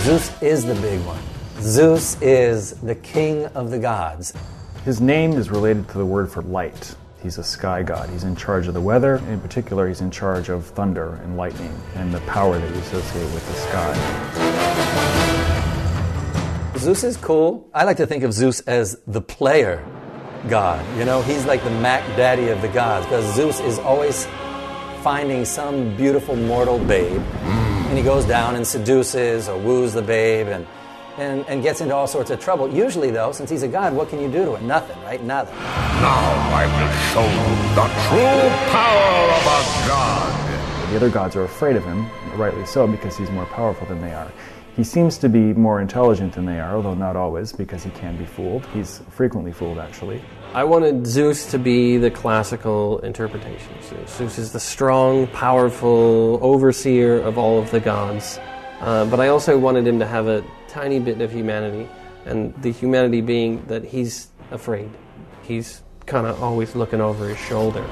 Zeus is the big one. Zeus is the king of the gods. His name is related to the word for light. He's a sky god. He's in charge of the weather. In particular, he's in charge of thunder and lightning and the power that you associate with the sky. Zeus is cool. I like to think of Zeus as the player god. You know, he's like the Mac Daddy of the gods, because Zeus is always finding some beautiful mortal babe, and he goes down and seduces or woos the babe and gets into all sorts of trouble. Usually, though, since he's a god, what can you do to it? Nothing, right? Nothing. Now I will show you the true power of a god. The other gods are afraid of him, rightly so, because he's more powerful than they are. He seems to be more intelligent than they are, although not always, because he can be fooled. He's frequently fooled, actually. I wanted Zeus to be the classical interpretation of Zeus. Zeus is the strong, powerful overseer of all of the gods. But I also wanted him to have a tiny bit of humanity, and the humanity being that he's afraid. He's kind of always looking over his shoulder.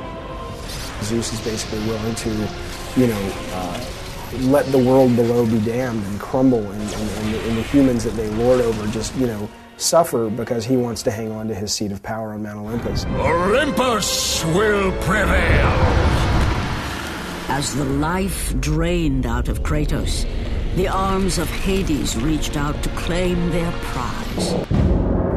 Zeus is basically willing to, let the world below be damned and crumble, and the humans that they lord over just, suffer because he wants to hang on to his seat of power on Mount Olympus. Olympus will prevail. As the life drained out of Kratos, the arms of Hades reached out to claim their prize.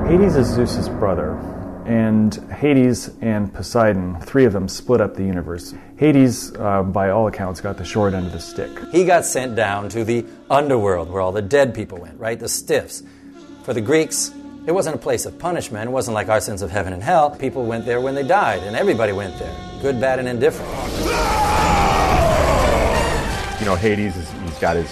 Hades is Zeus's brother, and Hades and Poseidon, three of them, split up the universe. Hades, by all accounts, got the short end of the stick. He got sent down to the underworld where all the dead people went, right? The stiffs. For the Greeks, it wasn't a place of punishment. It wasn't like our sense of heaven and hell. People went there when they died, and everybody went there, good, bad, and indifferent. Hades, he's got his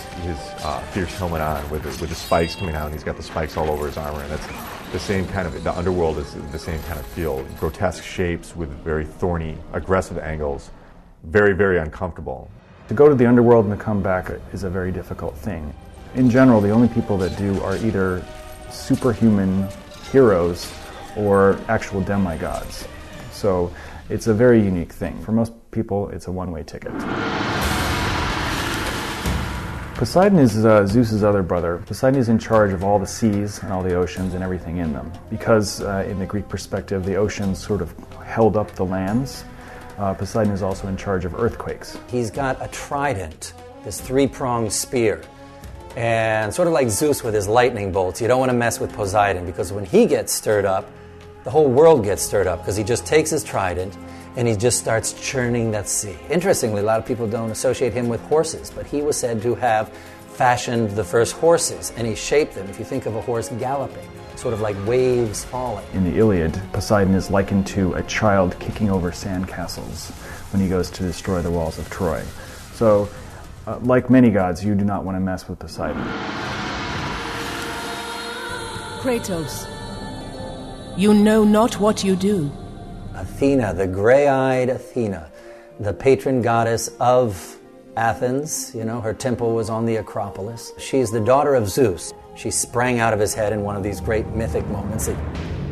fierce helmet on with the spikes coming out, and he's got the spikes all over his armor, and that's the same kind of, the underworld is the same kind of feel. Grotesque shapes with very thorny, aggressive angles. Very, very uncomfortable. To go to the underworld and to come back is a very difficult thing. In general, the only people that do are either superhuman heroes or actual demigods. So it's a very unique thing. For most people, it's a one-way ticket. Poseidon is Zeus's other brother. Poseidon is in charge of all the seas and all the oceans and everything in them. Because in the Greek perspective, the oceans sort of held up the lands, Poseidon is also in charge of earthquakes. He's got a trident, this three-pronged spear. And sort of like Zeus with his lightning bolts, you don't want to mess with Poseidon, because when he gets stirred up, the whole world gets stirred up, because he just takes his trident and he just starts churning that sea. Interestingly, a lot of people don't associate him with horses, but he was said to have fashioned the first horses, and he shaped them. If you think of a horse galloping, sort of like waves falling. In the Iliad, Poseidon is likened to a child kicking over sandcastles when he goes to destroy the walls of Troy. So, like many gods, you do not want to mess with Poseidon. Kratos, you know not what you do. Athena, the gray-eyed Athena, the patron goddess of Athens. Her temple was on the Acropolis. She's the daughter of Zeus. She sprang out of his head in one of these great mythic moments that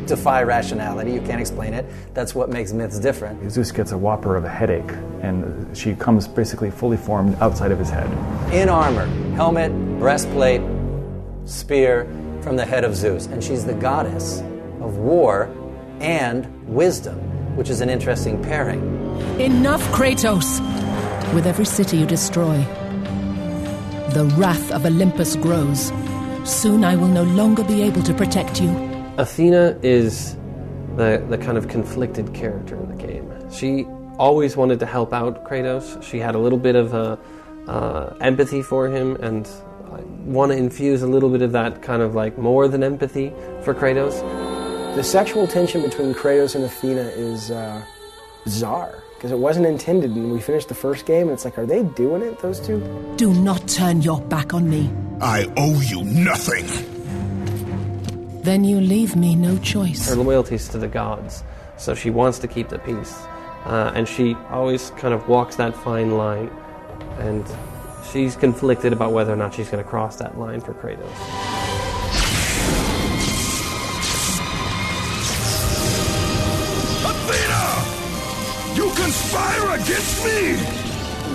defy rationality. You can't explain it. That's what makes myths different. Zeus gets a whopper of a headache, and she comes basically fully formed outside of his head. In armor, helmet, breastplate, spear from the head of Zeus. And she's the goddess of war and wisdom, which is an interesting pairing. Enough, Kratos! With every city you destroy, the wrath of Olympus grows. Soon I will no longer be able to protect you. Athena is the kind of conflicted character in the game. She always wanted to help out Kratos. She had a little bit of empathy for him, and I want to infuse a little bit of that kind of like more than empathy for Kratos. The sexual tension between Kratos and Athena is bizarre, because it wasn't intended, and we finished the first game, and it's like, are they doing it, those two? Do not turn your back on me. I owe you nothing. Then you leave me no choice. Her loyalty is to the gods, so she wants to keep the peace. And she always kind of walks that fine line, and she's conflicted about whether or not she's going to cross that line for Kratos. You conspire against me!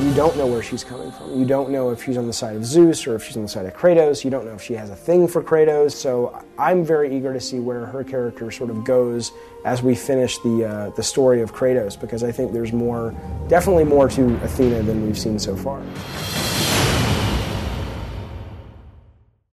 You don't know where she's coming from. You don't know if she's on the side of Zeus or if she's on the side of Kratos. You don't know if she has a thing for Kratos. So I'm very eager to see where her character sort of goes as we finish the story of Kratos, because I think there's definitely more to Athena than we've seen so far.